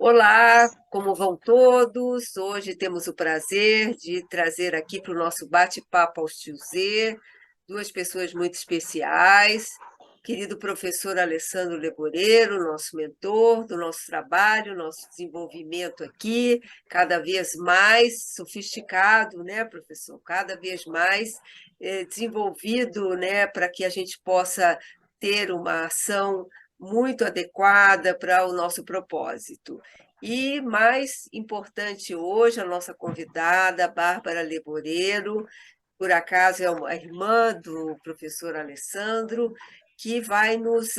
Olá, como vão todos? Hoje temos o prazer de trazer aqui para o nosso bate-papo ao Tio Z duas pessoas muito especiais. Querido professor Alessandro Leboreiro, nosso mentor do nosso trabalho, nosso desenvolvimento aqui, cada vez mais sofisticado, né, professor? Cada vez mais desenvolvido, né, para que a gente possa ter uma ação muito adequada para o nosso propósito. E mais importante hoje, a nossa convidada, Bárbara Leboreiro, por acaso é uma irmã do professor Alessandro, que vai nos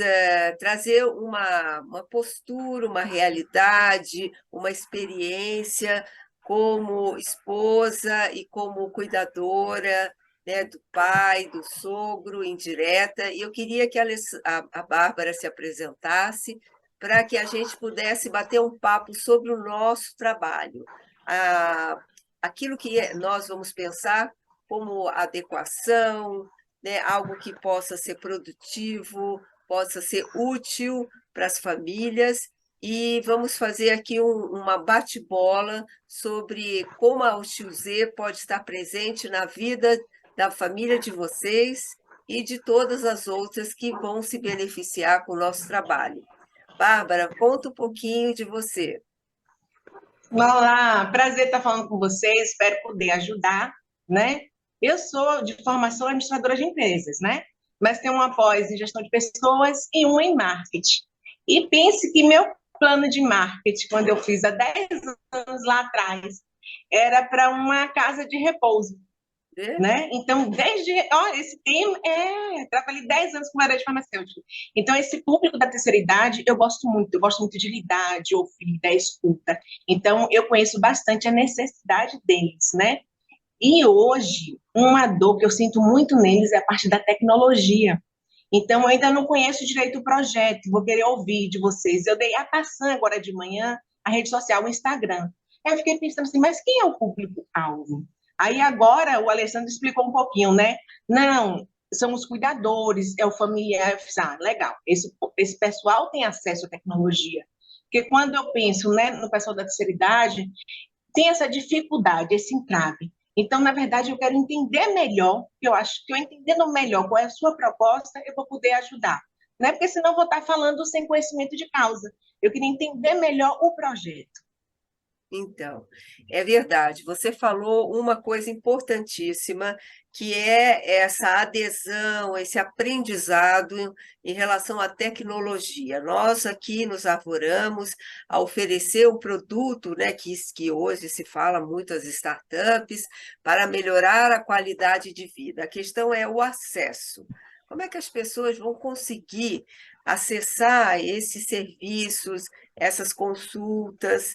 trazer uma postura, uma realidade, uma experiência como esposa e como cuidadora, né, do pai, do sogro, indireta. E eu queria que a Bárbara se apresentasse para que a gente pudesse bater um papo sobre o nosso trabalho. Ah, aquilo que nós vamos pensar como adequação, né, algo que possa ser produtivo, possa ser útil para as famílias, e vamos fazer aqui uma bate-bola sobre como a Tio Z pode estar presente na vida da família de vocês e de todas as outras que vão se beneficiar com o nosso trabalho. Bárbara, conta um pouquinho de você. Olá, prazer estar falando com vocês, espero poder ajudar, né? Eu sou de formação administradora de empresas, né? Mas tenho uma pós em gestão de pessoas e uma em marketing. E pense que meu plano de marketing, quando eu fiz há 10 anos lá atrás, era para uma casa de repouso, Né? né? Então, esse tema trabalhei 10 anos com varejo farmacêutico. Então, esse público da terceira idade, eu gosto muito de lidar, de ouvir, da escuta. Então, eu conheço bastante a necessidade deles, né? E hoje, uma dor que eu sinto muito neles é a parte da tecnologia. Então, eu ainda não conheço direito o projeto, vou querer ouvir de vocês. Eu dei a passar agora de manhã a rede social, o Instagram. Aí eu fiquei pensando assim, mas quem é o público-alvo? Aí agora o Alessandro explicou um pouquinho, né? Não, são os cuidadores, é o familiar. Legal, esse pessoal tem acesso à tecnologia. Porque quando eu penso, né, no pessoal da terceira idade, tem essa dificuldade, esse entrave. Então, na verdade, eu quero entender melhor, eu acho que eu entendendo melhor qual é a sua proposta, eu vou poder ajudar. Não é porque senão eu vou estar falando sem conhecimento de causa. Eu queria entender melhor o projeto. Então, é verdade. Você falou uma coisa importantíssima, que é essa adesão, esse aprendizado em relação à tecnologia. Nós aqui nos arvoramos a oferecer um produto, né, que hoje se fala muito as startups, para melhorar a qualidade de vida. A questão é o acesso. Como é que as pessoas vão conseguir acessar esses serviços, essas consultas?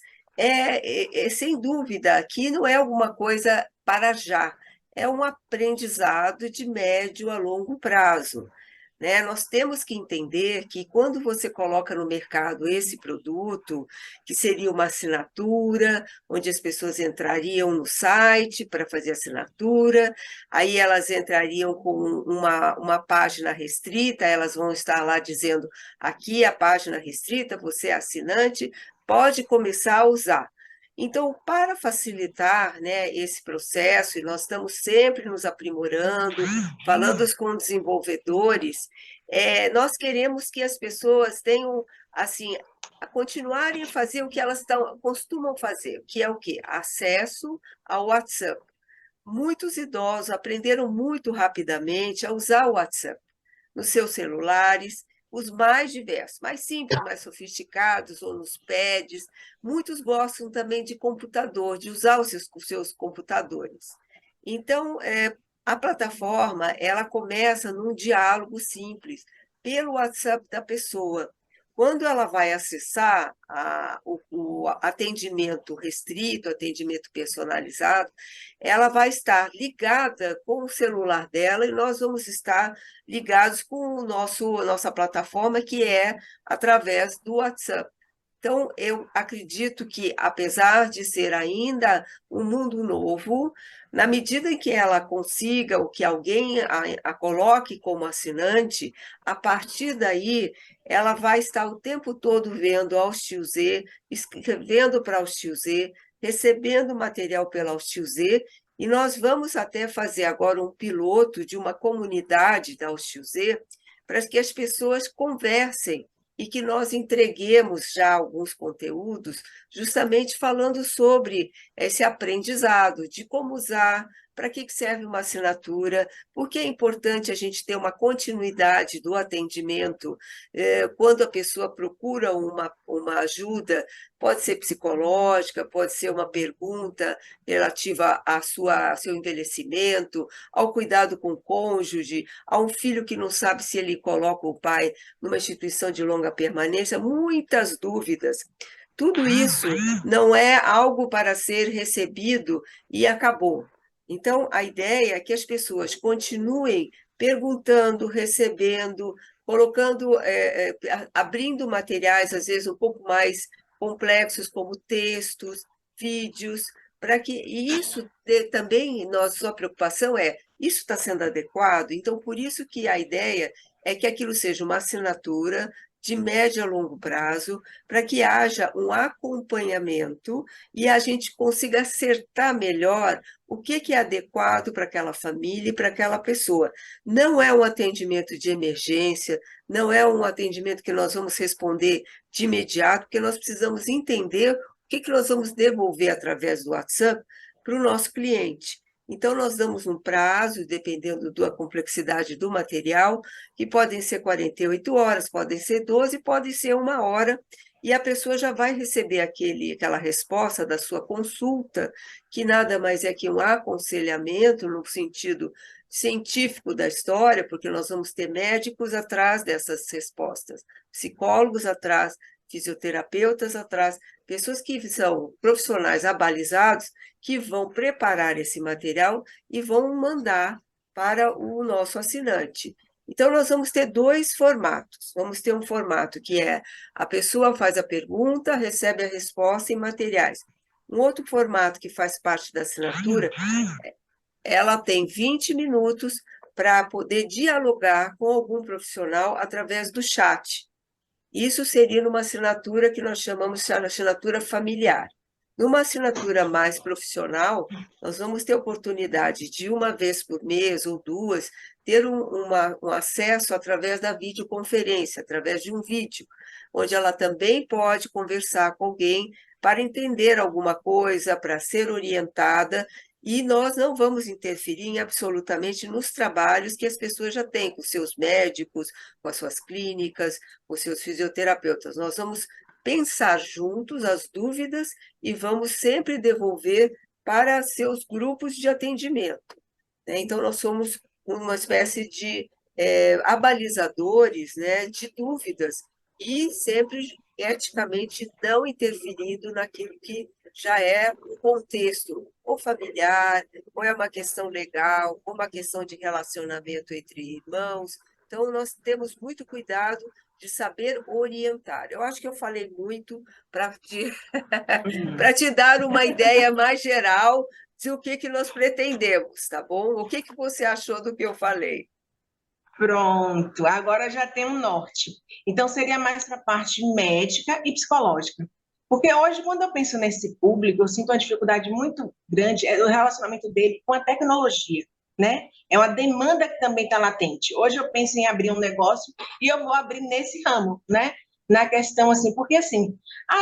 Sem dúvida, aqui não é alguma coisa para já, é um aprendizado de médio a longo prazo, né? Nós temos que entender que quando você coloca no mercado esse produto, que seria uma assinatura, onde as pessoas entrariam no site para fazer assinatura, aí elas entrariam com uma página restrita, elas vão estar lá dizendo, aqui é a página restrita, você é assinante, pode começar a usar. Então, para facilitar, né, esse processo, e nós estamos sempre nos aprimorando, falando com desenvolvedores, nós queremos que as pessoas tenham, assim, a continuarem a fazer o que elas costumam fazer, que é o quê? Acesso ao WhatsApp. Muitos idosos aprenderam muito rapidamente a usar o WhatsApp nos seus celulares, os mais diversos, mais simples, mais sofisticados, ou nos pads. Muitos gostam também de computador, de usar os seus computadores. Então, a plataforma ela começa num diálogo simples, pelo WhatsApp da pessoa. Quando ela vai acessar o atendimento restrito, atendimento personalizado, ela vai estar ligada com o celular dela e nós vamos estar ligados com nossa plataforma, que é através do WhatsApp. Então, eu acredito que, apesar de ser ainda um mundo novo, na medida em que ela consiga, ou que alguém a coloque como assinante, a partir daí ela vai estar o tempo todo vendo a Tio Z, escrevendo para a Tio Z, recebendo material pela Tio Z, e nós vamos até fazer agora um piloto de uma comunidade da Tio Z, para que as pessoas conversem e que nós entreguemos já alguns conteúdos, justamente falando sobre esse aprendizado, de como usar, para que serve uma assinatura, por que é importante a gente ter uma continuidade do atendimento, quando a pessoa procura uma ajuda, pode ser psicológica, pode ser uma pergunta relativa ao seu envelhecimento, ao cuidado com o cônjuge, a um filho que não sabe se ele coloca o pai numa instituição de longa permanência, muitas dúvidas. Tudo isso não é algo para ser recebido e acabou. Então, a ideia é que as pessoas continuem perguntando, recebendo, colocando, abrindo materiais, às vezes um pouco mais complexos, como textos, vídeos, para que e isso também, nossa preocupação é, isso está sendo adequado? Então, por isso que a ideia é que aquilo seja uma assinatura de médio a longo prazo, para que haja um acompanhamento e a gente consiga acertar melhor o que é adequado para aquela família e para aquela pessoa. Não é um atendimento de emergência, não é um atendimento que nós vamos responder de imediato, porque nós precisamos entender o que nós vamos devolver através do WhatsApp para o nosso cliente. Então, nós damos um prazo, dependendo da complexidade do material, que podem ser 48 horas, podem ser 12, pode ser 1 hora, e a pessoa já vai receber aquela resposta da sua consulta, que nada mais é que um aconselhamento no sentido científico da história, porque nós vamos ter médicos atrás dessas respostas, psicólogos atrás, fisioterapeutas atrás, pessoas que são profissionais abalizados, que vão preparar esse material e vão mandar para o nosso assinante. Então, nós vamos ter dois formatos. Vamos ter um formato que é a pessoa faz a pergunta, recebe a resposta em materiais. Um outro formato que faz parte da assinatura, ela tem 20 minutos para poder dialogar com algum profissional através do chat. Isso seria numa assinatura que nós chamamos de assinatura familiar. Numa assinatura mais profissional, nós vamos ter oportunidade de, uma vez por mês ou duas, ter um acesso através da videoconferência, através de um vídeo, onde ela também pode conversar com alguém para entender alguma coisa, para ser orientada, e nós não vamos interferir absolutamente nos trabalhos que as pessoas já têm com seus médicos, com as suas clínicas, com seus fisioterapeutas. Nós vamos pensar juntos as dúvidas e vamos sempre devolver para seus grupos de atendimento, né? Então, nós somos uma espécie de abalizadores, né, de dúvidas e sempre eticamente não interferindo naquilo que já é um contexto ou familiar, ou é uma questão legal, ou uma questão de relacionamento entre irmãos. Então, nós temos muito cuidado de saber orientar. Eu acho que eu falei muito para te, para te dar uma ideia mais geral de o que nós pretendemos, tá bom? O que você achou do que eu falei? Pronto, agora já tem um norte. Então, seria mais para a parte médica e psicológica. Porque hoje, quando eu penso nesse público, eu sinto uma dificuldade muito grande o relacionamento dele com a tecnologia, né? É uma demanda que também está latente. Hoje eu penso em abrir um negócio e eu vou abrir nesse ramo, né? Na questão assim, porque assim,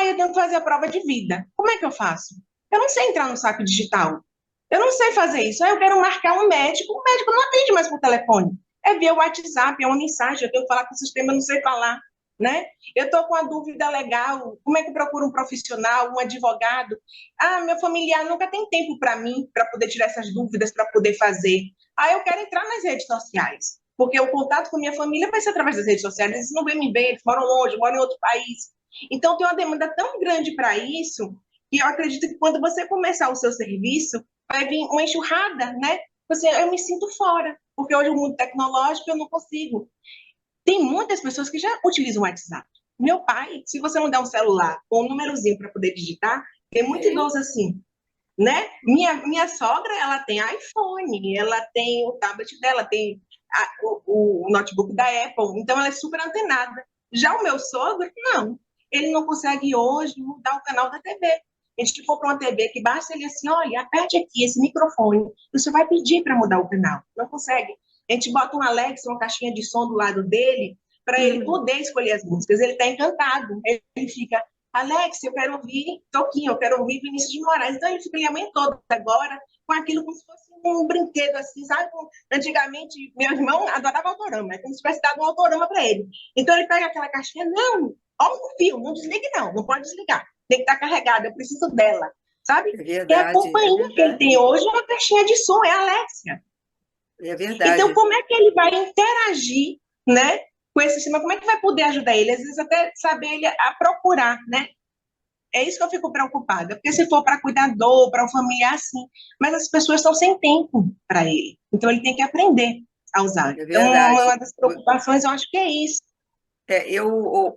eu tenho que fazer a prova de vida. Como é que eu faço? Eu não sei entrar no saco digital. Eu não sei fazer isso. Aí eu quero marcar um médico. O médico não atende mais por telefone. É via WhatsApp, é uma mensagem. Eu tenho que falar com o sistema, eu não sei falar, né? Eu estou com uma dúvida legal. Como é que eu procuro um profissional, um advogado? Meu familiar nunca tem tempo para mim, para poder tirar essas dúvidas, para poder fazer. Eu quero entrar nas redes sociais, porque o contato com minha família vai ser através das redes sociais. Eles não vêm me ver, eles moram longe, moram em outro país. Então, tem uma demanda tão grande para isso, e eu acredito que quando você começar o seu serviço, vai vir uma enxurrada, né? Eu me sinto fora, porque hoje o mundo tecnológico eu não consigo. Tem muitas pessoas que já utilizam o WhatsApp, Meu pai, se você não der um celular com um númerozinho para poder digitar, tem muito Sim. idoso assim, né? Minha sogra, ela tem iPhone, ela tem o tablet dela, tem o notebook da Apple, então ela é super antenada. Já o meu sogro, não. Ele não consegue hoje mudar o canal da TV. A gente for para uma TV que basta ele assim, olha, aperte aqui esse microfone, você vai pedir para mudar o canal. Não consegue. A gente bota um Alexa, uma caixinha de som do lado dele, para ele Uhum. poder escolher as músicas. Ele está encantado. Ele fica, Alex, eu quero ouvir Toquinho, eu quero ouvir Vinícius de Moraes. Então ele fica ali aumentou agora com aquilo como se fosse um brinquedo, assim, sabe? Antigamente, meu irmão adorava autorama, é como se tivesse dado um autorama para ele. Então ele pega aquela caixinha, não, ó o fio, não desligue não, não pode desligar, tem que estar carregada, eu preciso dela, sabe? É E a verdade, é companhia que ele verdade, tem hoje é uma caixinha de som, é a Alexia. é Então, verdade. como é que ele vai interagir, né, com esse sistema? Como é que vai poder ajudar ele? Às vezes até saber ele a procurar, né? É isso que eu fico preocupada, porque se for para cuidador, para um familiar, sim, mas as pessoas estão sem tempo para ele. Então, ele tem que aprender a usar. É Então, verdade. uma das preocupações, eu acho que é isso.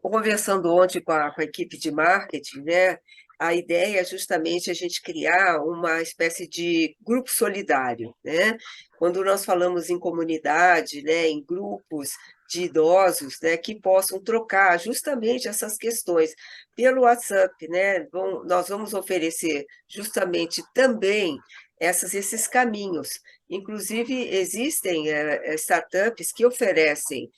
Conversando ontem com a equipe de marketing, né, a ideia é justamente a gente criar uma espécie de grupo solidário, né? Quando nós falamos em comunidade, né, em grupos de idosos, né, que possam trocar justamente essas questões pelo WhatsApp, né? Nós vamos oferecer justamente também esses caminhos. Inclusive, existem startups que oferecem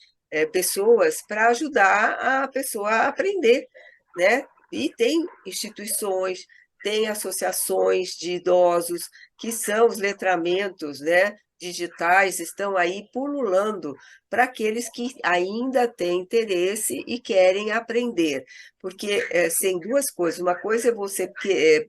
pessoas para ajudar a pessoa a aprender, né? E tem instituições, tem associações de idosos, que são os letramentos, né, digitais, estão aí pululando para aqueles que ainda têm interesse e querem aprender. Porque tem duas coisas, uma coisa é você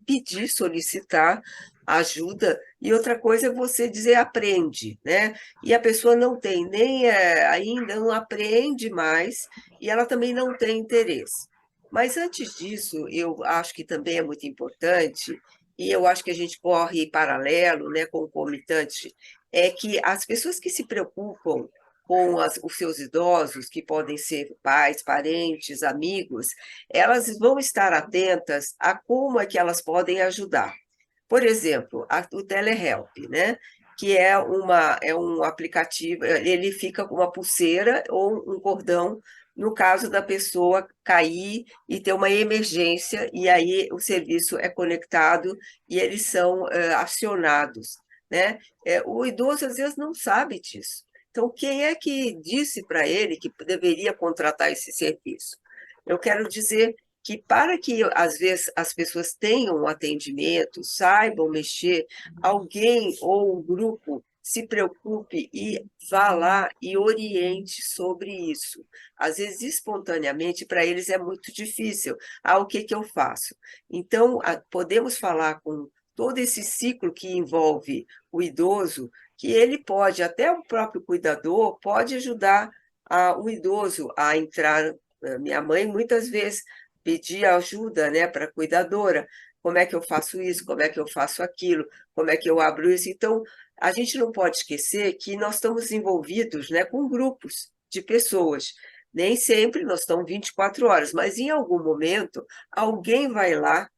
pedir, solicitar ajuda, e outra coisa é você dizer aprende, né? E a pessoa não tem nem ainda não aprende mais e ela também não tem interesse. Mas antes disso, eu acho que também é muito importante, e eu acho que a gente corre paralelo, né, concomitante, é que as pessoas que se preocupam com os seus idosos, que podem ser pais, parentes, amigos, elas vão estar atentas a como é que elas podem ajudar. Por exemplo, o telehelp, né? Que é um aplicativo, ele fica com uma pulseira ou um cordão no caso da pessoa cair e ter uma emergência, e aí o serviço é conectado e eles são acionados, né? O idoso às vezes não sabe disso. Então, quem é que disse para ele que deveria contratar esse serviço? Eu quero dizer que para que às vezes as pessoas tenham um atendimento, saibam mexer, alguém ou um grupo se preocupe e vá lá e oriente sobre isso. Às vezes, espontaneamente, para eles é muito difícil. Ah, o que que eu faço? Então, podemos falar com todo esse ciclo que envolve o idoso, que ele pode, até o próprio cuidador, pode ajudar o idoso a entrar. Minha mãe, muitas vezes, pedir ajuda, né, para a cuidadora. Como é que eu faço isso? Como é que eu faço aquilo? Como é que eu abro isso? Então, a gente não pode esquecer que nós estamos envolvidos, né, com grupos de pessoas. Nem sempre nós estamos 24 horas, mas em algum momento alguém vai lá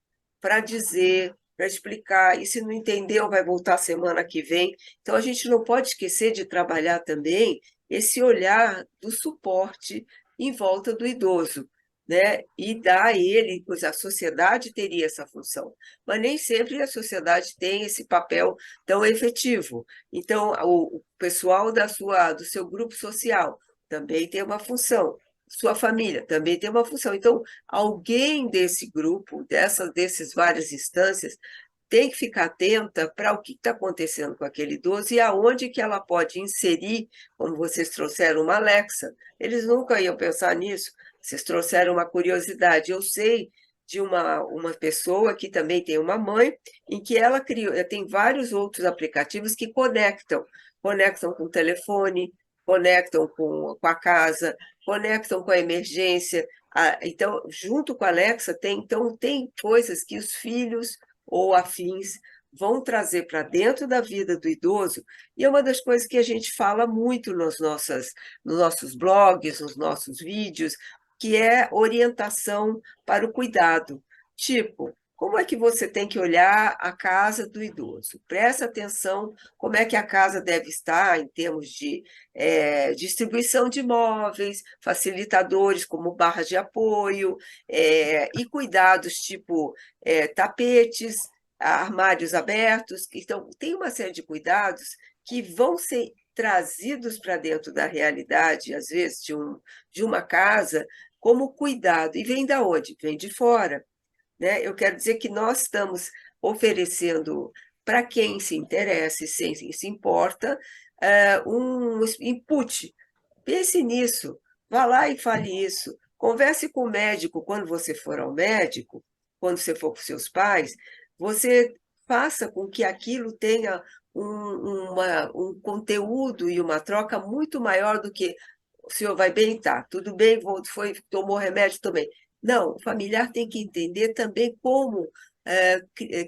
para dizer, para explicar, e se não entendeu, vai voltar semana que vem. Então, a gente não pode esquecer de trabalhar também esse olhar do suporte em volta do idoso, né? E dar a ele, pois a sociedade teria essa função, mas nem sempre a sociedade tem esse papel tão efetivo. Então, o pessoal do seu grupo social também tem uma função, sua família também tem uma função. Então, alguém desse grupo, desses várias instâncias, tem que ficar atenta para o que está acontecendo com aquele idoso e aonde que ela pode inserir, como vocês trouxeram uma Alexa. Eles nunca iam pensar nisso, vocês trouxeram uma curiosidade. Eu sei de uma pessoa que também tem uma mãe, em que ela criou, tem vários outros aplicativos que conectam com o telefone, conectam com a casa, conectam com a emergência. Então, junto com a Alexa, tem coisas que os filhos ou afins vão trazer para dentro da vida do idoso, e é uma das coisas que a gente fala muito nos nossos blogs, nos nossos vídeos, que é orientação para o cuidado. Tipo, como é que você tem que olhar a casa do idoso? Presta atenção como é que a casa deve estar em termos de distribuição de móveis, facilitadores como barras de apoio, e cuidados tipo tapetes, armários abertos. Então, tem uma série de cuidados que vão ser trazidos para dentro da realidade, às vezes, de uma casa, como cuidado. E vem da onde? Vem de fora, né? Eu quero dizer que nós estamos oferecendo para quem se interessa e se importa, um input. Pense nisso, vá lá e fale isso. Converse com o médico quando você for ao médico, quando você for com seus pais, você faça com que aquilo tenha um conteúdo e uma troca muito maior do que o senhor vai bem, tá, tudo bem, tomou remédio também. Não, o familiar tem que entender também como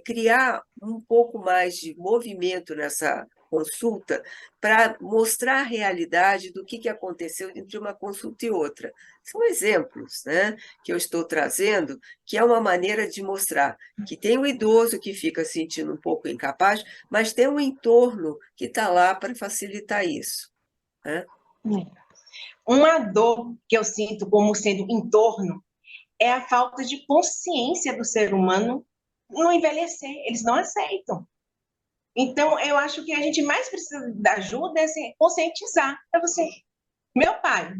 criar um pouco mais de movimento nessa consulta para mostrar a realidade do que aconteceu entre uma consulta e outra. São exemplos, né, que eu estou trazendo, que é uma maneira de mostrar que tem o idoso que fica sentindo um pouco incapaz, mas tem um entorno que está lá para facilitar isso, né? Uma dor que eu sinto como sendo entorno é a falta de consciência do ser humano no envelhecer. Eles não aceitam. Então, eu acho que a gente mais precisa da ajuda é assim, conscientizar. É você. Meu pai,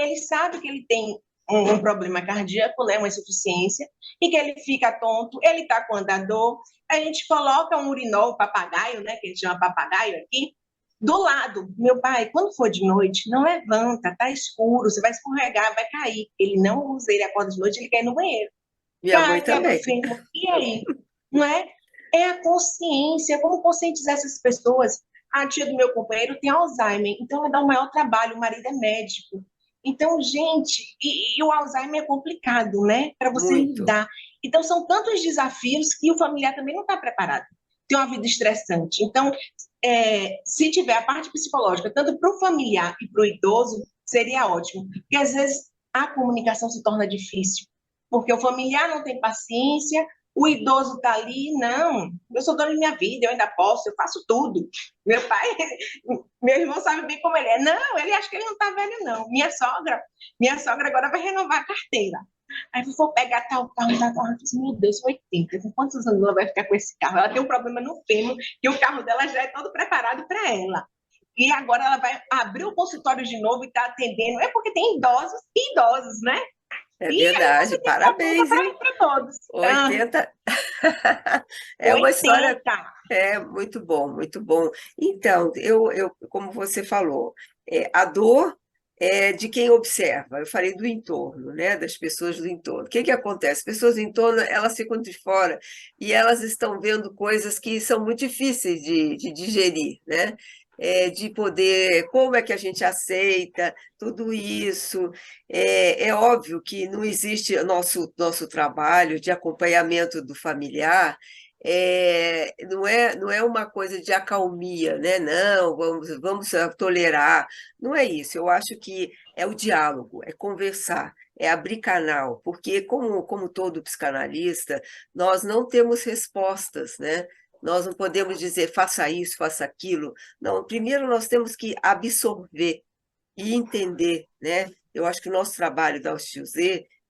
ele sabe que ele tem um problema cardíaco, né, uma insuficiência, e que ele fica tonto, ele está com andador, a gente coloca um urinol, papagaio, né, que a gente chama papagaio aqui, do lado. Meu pai, quando for de noite, não levanta, tá escuro, você vai escorregar, vai cair. Ele não usa, ele acorda de noite, ele quer ir no banheiro. Minha mãe Cai, quebra o também. fêmur, e aí? Não é? É a consciência, como conscientizar essas pessoas. A tia do meu companheiro tem Alzheimer, então ela dá o maior trabalho, o marido é médico. Então, gente, e o Alzheimer é complicado, né? Para você Muito. lidar. Então, são tantos desafios que o familiar também não está preparado. Tem uma vida estressante. Então, se tiver a parte psicológica, tanto para o familiar e para o idoso, seria ótimo. Porque às vezes a comunicação se torna difícil porque o familiar não tem paciência, o idoso está ali, não, eu sou dona da minha vida, eu ainda posso, eu faço tudo. Meu pai, meu irmão sabe bem como ele é. Não, ele acha que ele não está velho, não. Minha sogra agora vai renovar a carteira. Aí eu vou pegar tal carro, tal carro. Eu disse, meu Deus, 80. Com quantos anos ela vai ficar com esse carro? Ela tem um problema no fêmur, que o carro dela já é todo preparado para ela. E agora ela vai abrir o consultório de novo e está atendendo. É porque tem idosos e idosos, né? É E aí verdade, você tem consulta parabéns, hein? para todos. 80. É uma história. 80. Muito bom, muito bom. Então, como você falou, a dor é de quem observa. Eu falei do entorno, né? Das pessoas do entorno. O que acontece? As pessoas do entorno, elas ficam de fora e elas estão vendo coisas que são muito difíceis de digerir, né? De poder, como é que a gente aceita tudo isso? É óbvio que não existe nosso trabalho de acompanhamento do familiar, não é uma coisa de acalmia, né? Não, vamos tolerar. Não é isso. Eu acho que é o diálogo, é conversar, é abrir canal, porque, como todo psicanalista, nós não temos respostas, né? Nós não podemos dizer faça isso, faça aquilo. Não, primeiro nós temos que absorver e entender, né? Eu acho que o nosso trabalho da UXZ,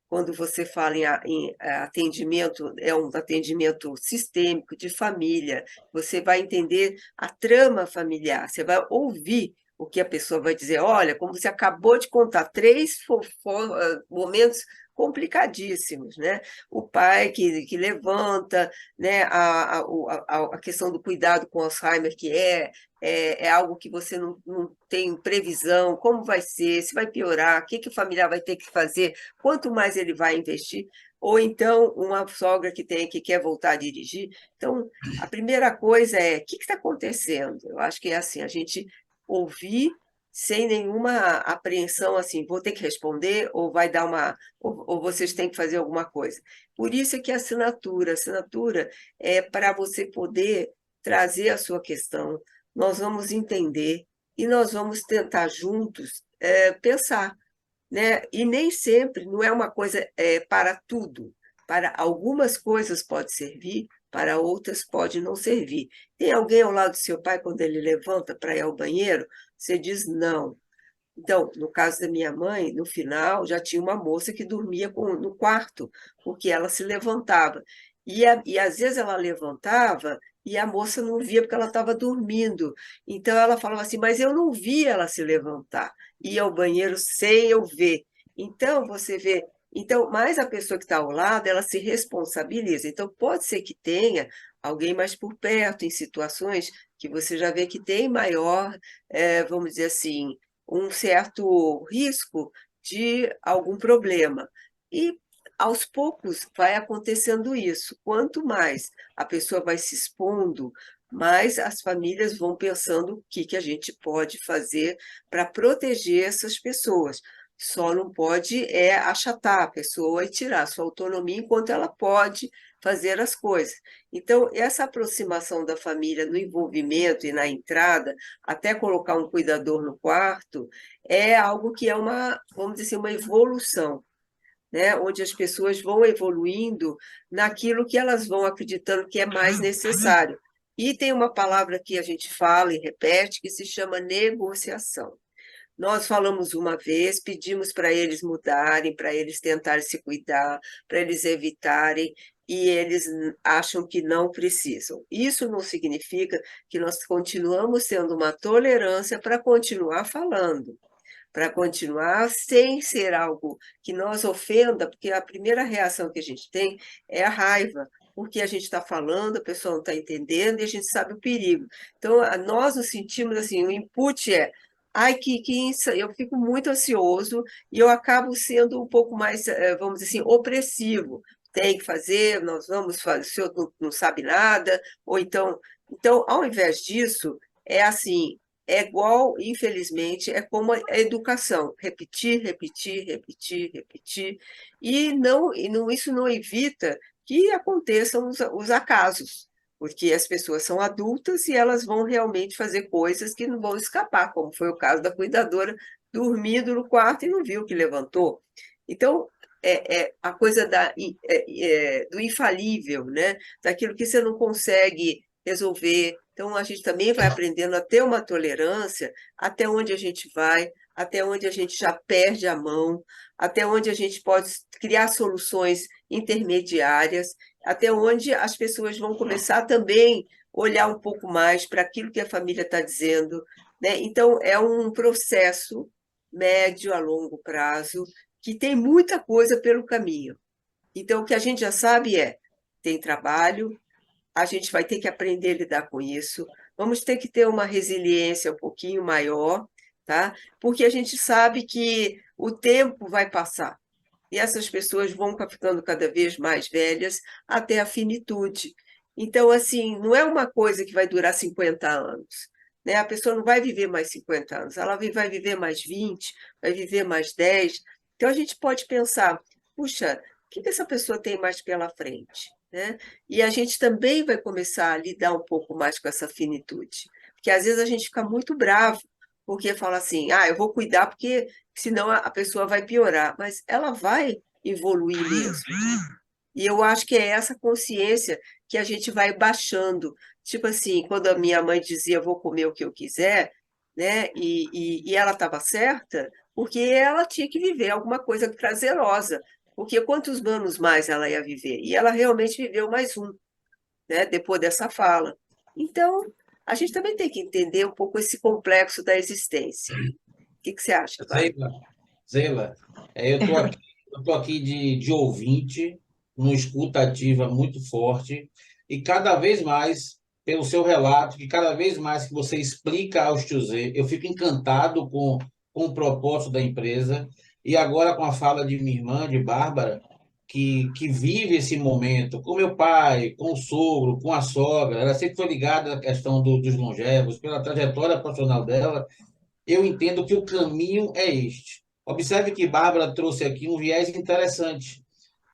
quando você fala em atendimento, é um atendimento sistêmico de família, você vai entender a trama familiar, você vai ouvir o que a pessoa vai dizer. Olha, como você acabou de contar, três momentos complicadíssimos, né? O pai que levanta, né? A questão do cuidado com Alzheimer, que é algo que você não tem previsão, como vai ser, se vai piorar, o que o familiar vai ter que fazer, quanto mais ele vai investir, ou então uma sogra que quer voltar a dirigir. Então, a primeira coisa é, o que está acontecendo? Eu acho que é assim, a gente ouvir sem nenhuma apreensão, assim, vou ter que responder, ou vai dar ou vocês têm que fazer alguma coisa. Por isso é que a assinatura é para você poder trazer a sua questão, nós vamos entender e nós vamos tentar juntos pensar. né? E nem sempre, não é uma coisa para tudo. Para algumas coisas pode servir, para outras pode não servir. Tem alguém ao lado do seu pai quando ele levanta para ir ao banheiro? Você diz não. Então, no caso da minha mãe, no final já tinha uma moça que dormia no quarto, porque ela se levantava. E às vezes ela levantava e a moça não via porque ela estava dormindo. Então ela falava assim, mas eu não vi ela se levantar. Ia ao banheiro sem eu ver. Então você vê. Então, mais a pessoa que está ao lado, ela se responsabiliza. Então, pode ser que tenha alguém mais por perto, em situações que você já vê que tem maior, vamos dizer assim, um certo risco de algum problema. E aos poucos vai acontecendo isso. Quanto mais a pessoa vai se expondo, mais as famílias vão pensando o que a gente pode fazer para proteger essas pessoas. Só não pode achatar a pessoa e tirar sua autonomia enquanto ela pode fazer as coisas. Então, essa aproximação da família no envolvimento e na entrada, até colocar um cuidador no quarto, é algo que é uma, vamos dizer assim, uma evolução, né? Onde as pessoas vão evoluindo naquilo que elas vão acreditando que é mais necessário. E tem uma palavra que a gente fala e repete que se chama negociação. Nós falamos uma vez, pedimos para eles mudarem, para eles tentarem se cuidar, para eles evitarem, e eles acham que não precisam. Isso não significa que nós continuamos tendo uma tolerância para continuar falando, para continuar sem ser algo que nos ofenda, porque a primeira reação que a gente tem é a raiva, porque a gente está falando, a pessoa não está entendendo e a gente sabe o perigo. Então, nós nos sentimos assim, o input é, ai, eu fico muito ansioso e eu acabo sendo um pouco mais, vamos dizer assim, opressivo. Tem que fazer, nós vamos fazer, o senhor não sabe nada, ou então, ao invés disso, é assim, é igual, infelizmente, é como a educação, repetir, repetir, repetir, repetir, isso não evita que aconteçam os acasos, porque as pessoas são adultas e elas vão realmente fazer coisas que não vão escapar, como foi o caso da cuidadora dormindo no quarto e não viu que levantou. Então, é a coisa do infalível, né? Daquilo que você não consegue resolver. Então, a gente também vai aprendendo a ter uma tolerância até onde a gente vai, até onde a gente já perde a mão, até onde a gente pode criar soluções intermediárias, até onde as pessoas vão começar também a olhar um pouco mais para aquilo que a família está dizendo, né? Então, é um processo médio a longo prazo que tem muita coisa pelo caminho. Então, o que a gente já sabe tem trabalho, a gente vai ter que aprender a lidar com isso, vamos ter que ter uma resiliência um pouquinho maior, tá? Porque a gente sabe que o tempo vai passar e essas pessoas vão ficando cada vez mais velhas até a finitude. Então, assim, não é uma coisa que vai durar 50 anos, né? A pessoa não vai viver mais 50 anos, ela vai viver mais 20, vai viver mais 10. Então, a gente pode pensar, puxa, o que essa pessoa tem mais pela frente, né? E a gente também vai começar a lidar um pouco mais com essa finitude, porque às vezes a gente fica muito bravo, porque fala assim, eu vou cuidar porque senão a pessoa vai piorar, mas ela vai evoluir mesmo. E eu acho que é essa consciência que a gente vai baixando. Tipo assim, quando a minha mãe dizia vou comer o que eu quiser, né? E ela estava certa, porque ela tinha que viver alguma coisa prazerosa. Porque quantos anos mais ela ia viver? E ela realmente viveu mais um, né? Depois dessa fala. Então, a gente também tem que entender um pouco esse complexo da existência. O que você acha, Wagner? Zeila, Zeila, eu tô aqui de ouvinte, numa escuta ativa muito forte, e cada vez mais, pelo seu relato, que cada vez mais que você explica ao José, eu fico encantado com o propósito da empresa, e agora com a fala de minha irmã, de Bárbara, que vive esse momento com meu pai, com o sogro, com a sogra, ela sempre foi ligada à questão dos longevos, pela trajetória profissional dela, eu entendo que o caminho é este. Observe que Bárbara trouxe aqui um viés interessante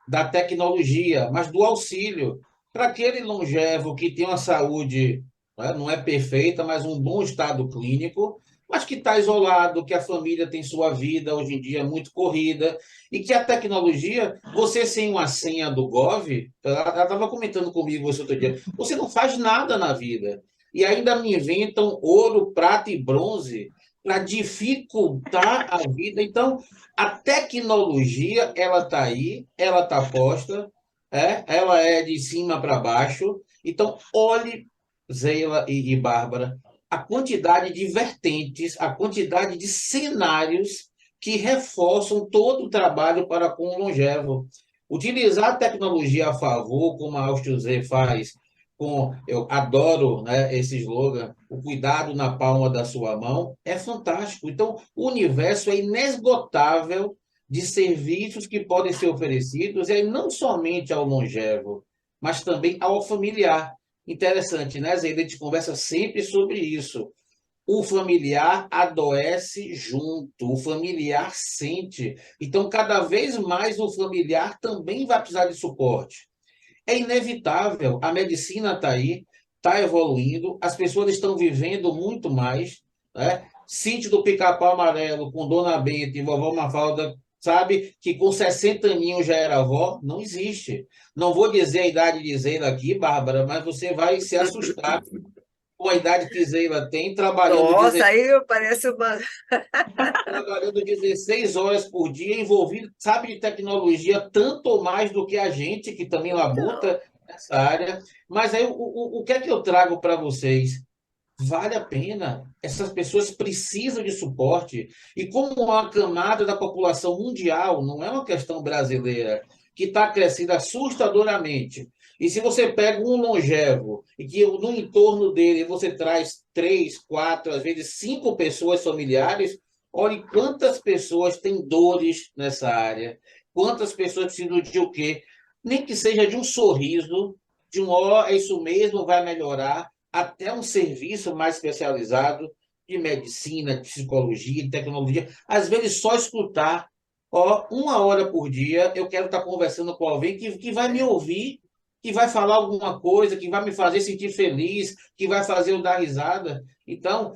da tecnologia, mas do auxílio. Para aquele longevo que tem uma saúde, né, não é perfeita, mas um bom estado clínico, mas que está isolado, que a família tem sua vida hoje em dia muito corrida, e que a tecnologia, você sem uma senha do Gov, ela estava comentando comigo esse outro dia, você não faz nada na vida. E ainda me inventam ouro, prata e bronze para dificultar a vida. Então, a tecnologia, ela está aí, ela está posta, ela é de cima para baixo. Então, olhe, Zeila e Bárbara, a quantidade de vertentes, a quantidade de cenários que reforçam todo o trabalho para com o longevo. Utilizar a tecnologia a favor, como a Áustrio Z faz, eu adoro, né, esse slogan, o cuidado na palma da sua mão, é fantástico. Então, o universo é inesgotável de serviços que podem ser oferecidos, e aí não somente ao longevo, mas também ao familiar. Interessante, né, Zé? A gente conversa sempre sobre isso. O familiar adoece junto, o familiar sente. Então, cada vez mais o familiar também vai precisar de suporte. É inevitável, a medicina está aí, está evoluindo, as pessoas estão vivendo muito mais, né? Sítio do Pica-Pau Amarelo com Dona Benta e Vovó Mafalda, sabe que com 60 aninhos já era avó? Não existe. Não vou dizer a idade de Zeila aqui, Bárbara, mas você vai se assustar com a idade que Zeila tem, Nossa, aí parece uma. trabalhando 16 horas por dia, envolvido, sabe, de tecnologia, tanto ou mais do que a gente, que também Não, labuta nessa área. Mas aí, o que é que eu trago para vocês? Vale a pena. Essas pessoas precisam de suporte. E como uma camada da população mundial, não é uma questão brasileira, que está crescendo assustadoramente. E se você pega um longevo e que no entorno dele você traz três, quatro, às vezes cinco pessoas familiares, olhe quantas pessoas têm dores nessa área, quantas pessoas precisam de o quê? Nem que seja de um sorriso, de um ó, é isso mesmo, vai melhorar, até um serviço mais especializado de medicina, de psicologia, de tecnologia. Às vezes, só escutar, ó, 1 hora por dia, eu quero estar conversando com alguém que vai me ouvir, que vai falar alguma coisa, que vai me fazer sentir feliz, que vai fazer eu dar risada. Então,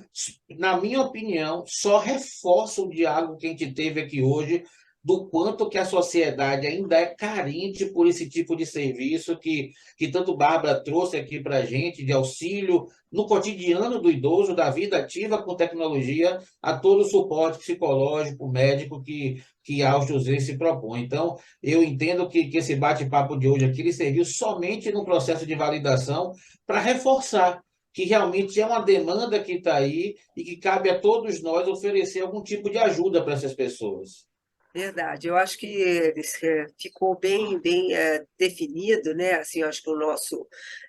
na minha opinião, só reforça o diálogo que a gente teve aqui hoje, do quanto que a sociedade ainda é carente por esse tipo de serviço que tanto Bárbara trouxe aqui para a gente, de auxílio no cotidiano do idoso, da vida ativa com tecnologia, a todo o suporte psicológico, médico que a José se propõe. Então, eu entendo que esse bate-papo de hoje aqui ele serviu somente no processo de validação para reforçar que realmente é uma demanda que está aí e que cabe a todos nós oferecer algum tipo de ajuda para essas pessoas. verdade. Eu acho que ficou bem definido, né? Assim, eu acho que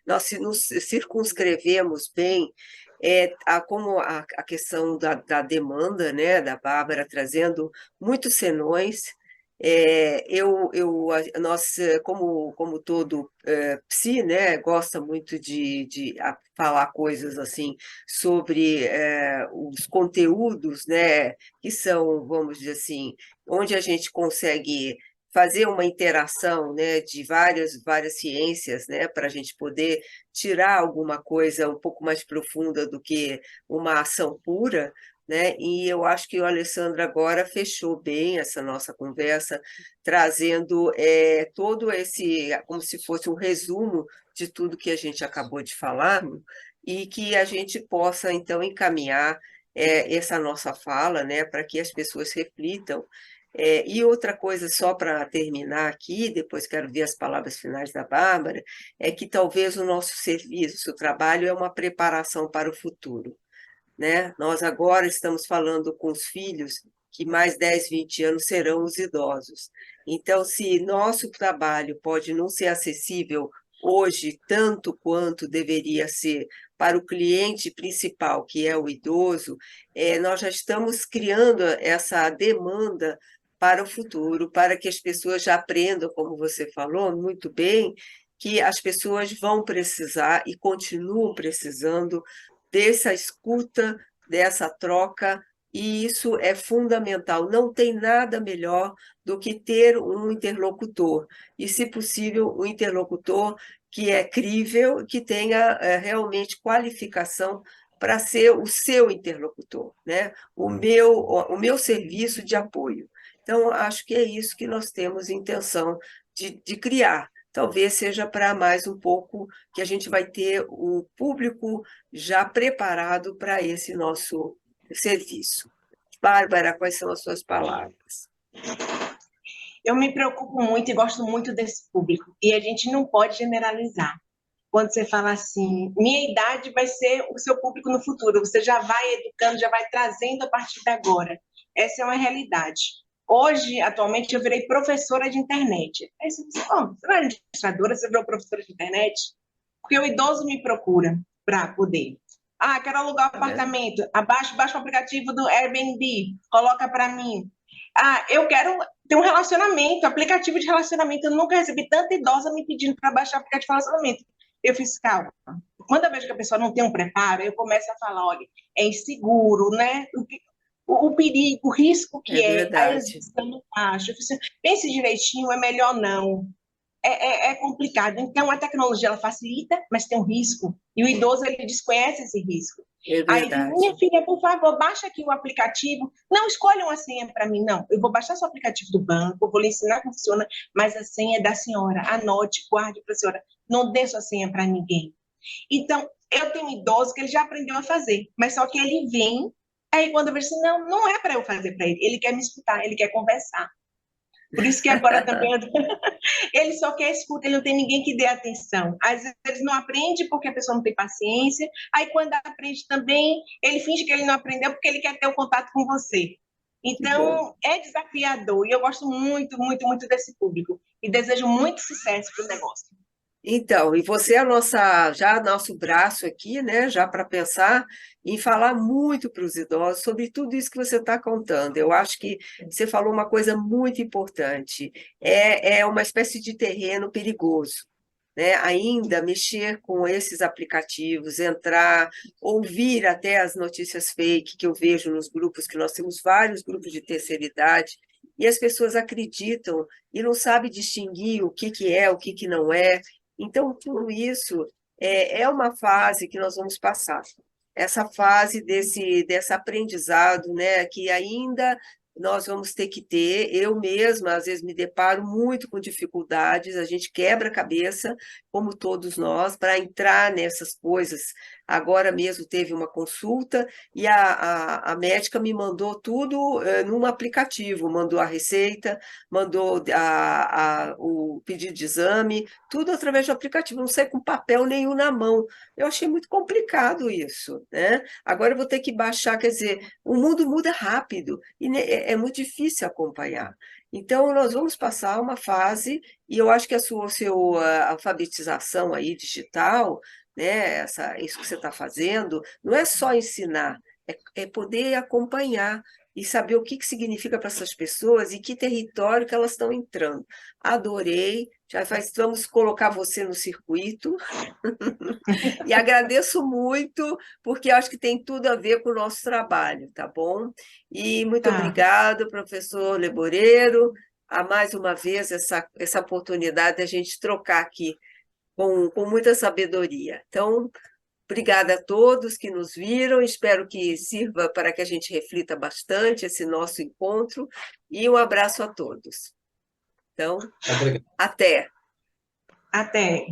nós nos circunscrevemos bem como a questão da demanda, né? Da Bárbara trazendo muitos senões. Nós, como todo psi, né, gosta muito de falar coisas assim sobre os conteúdos, né, que são, vamos dizer assim, onde a gente consegue fazer uma interação, né, de várias ciências, né, para a gente poder tirar alguma coisa um pouco mais profunda do que uma ação pura, né? E eu acho que o Alessandro agora fechou bem essa nossa conversa, trazendo todo esse, como se fosse um resumo de tudo que a gente acabou de falar, e que a gente possa, então, encaminhar essa nossa fala, né, para que as pessoas reflitam. E outra coisa, só para terminar aqui, depois quero ver as palavras finais da Bárbara, é que talvez o nosso serviço, o trabalho, é uma preparação para o futuro, né? Nós agora estamos falando com os filhos que mais 10, 20 anos serão os idosos. Então, se nosso trabalho pode não ser acessível hoje tanto quanto deveria ser para o cliente principal, que é o idoso, nós já estamos criando essa demanda para o futuro, para que as pessoas já aprendam, como você falou muito bem, que as pessoas vão precisar e continuam precisando dessa escuta, dessa troca, e isso é fundamental. Não tem nada melhor do que ter um interlocutor, e, se possível, um interlocutor que é crível, que tenha realmente qualificação para ser o seu interlocutor, né? O meu serviço de apoio. Então, acho que é isso que nós temos intenção de criar. Talvez seja para mais um pouco que a gente vai ter o público já preparado para esse nosso serviço. Bárbara, quais são as suas palavras? Eu me preocupo muito e gosto muito desse público. E a gente não pode generalizar. Quando você fala assim, minha idade vai ser o seu público no futuro, você já vai educando, já vai trazendo a partir de agora. Essa é uma realidade. Hoje, atualmente, eu virei professora de internet. Aí você diz, oh, você não é administradora, você virou professora de internet? Porque o idoso me procura para poder. Ah, quero alugar um apartamento. Baixa o aplicativo do Airbnb, coloca para mim. Ah, eu quero ter um relacionamento, aplicativo de relacionamento. Eu nunca recebi tanta idosa me pedindo para baixar aplicativo de relacionamento. Eu fiz, calma. Quando eu vejo que a pessoa não tem um preparo, eu começo a falar, olha, é inseguro, né? O perigo, o risco É que é, a verdade. exposição no taxa. Pense direitinho, é melhor não. É complicado. Então, a tecnologia ela facilita, mas tem um risco. E o idoso ele desconhece esse risco. É Aí, minha verdade. filha, por favor, baixa aqui o aplicativo. Não escolha uma senha para mim, não. Eu vou baixar seu aplicativo do banco, vou lhe ensinar como funciona, mas a senha é da senhora. Anote, guarde para a senhora. Não dê sua senha para ninguém. Então, eu tenho um idoso que ele já aprendeu a fazer, mas só que ele vem, aí quando eu vejo assim, não, não é para eu fazer para ele. Ele quer me escutar, ele quer conversar. Por isso que agora também ele só quer escuta, ele não tem ninguém que dê atenção. Às vezes não aprende porque a pessoa não tem paciência, aí quando aprende também, ele finge que ele não aprendeu porque ele quer ter o contato com você. Que bom. Então, é desafiador e eu gosto muito, muito, muito desse público e desejo muito sucesso para o negócio. Então, e você é já nosso braço aqui, né? Já para pensar em falar muito para os idosos sobre tudo isso que você está contando. Eu acho que você falou uma coisa muito importante. É uma espécie de terreno perigoso, né? Ainda mexer com esses aplicativos, entrar, ouvir até as notícias fake que eu vejo nos grupos, que nós temos vários grupos de terceira idade, e as pessoas acreditam e não sabem distinguir o que é, o que não é. Então, tudo isso é uma fase que nós vamos passar. Essa fase desse aprendizado, né, que ainda nós vamos ter que ter. Eu mesma, às vezes, me deparo muito com dificuldades, a gente quebra a cabeça, como todos nós, para entrar nessas coisas. Agora mesmo teve uma consulta e a médica me mandou tudo num aplicativo, mandou a receita, mandou o pedido de exame, tudo através do aplicativo, não sei com papel nenhum na mão. Eu achei muito complicado isso, né? Agora eu vou ter que baixar, quer dizer, o mundo muda rápido e é muito difícil acompanhar. Então, nós vamos passar uma fase, e eu acho que a alfabetização aí digital, né, isso que você está fazendo, não é só ensinar, é poder acompanhar e saber o que significa para essas pessoas e que território que elas estão entrando. Adorei, vamos colocar você no circuito, e agradeço muito, porque acho que tem tudo a ver com o nosso trabalho, tá bom? E muito Tá, obrigado, professor Leboreiro, a mais uma vez essa oportunidade de a gente trocar aqui com muita sabedoria. Então, obrigada a todos que nos viram, espero que sirva para que a gente reflita bastante esse nosso encontro, e um abraço a todos. Então, Obrigado. até! até.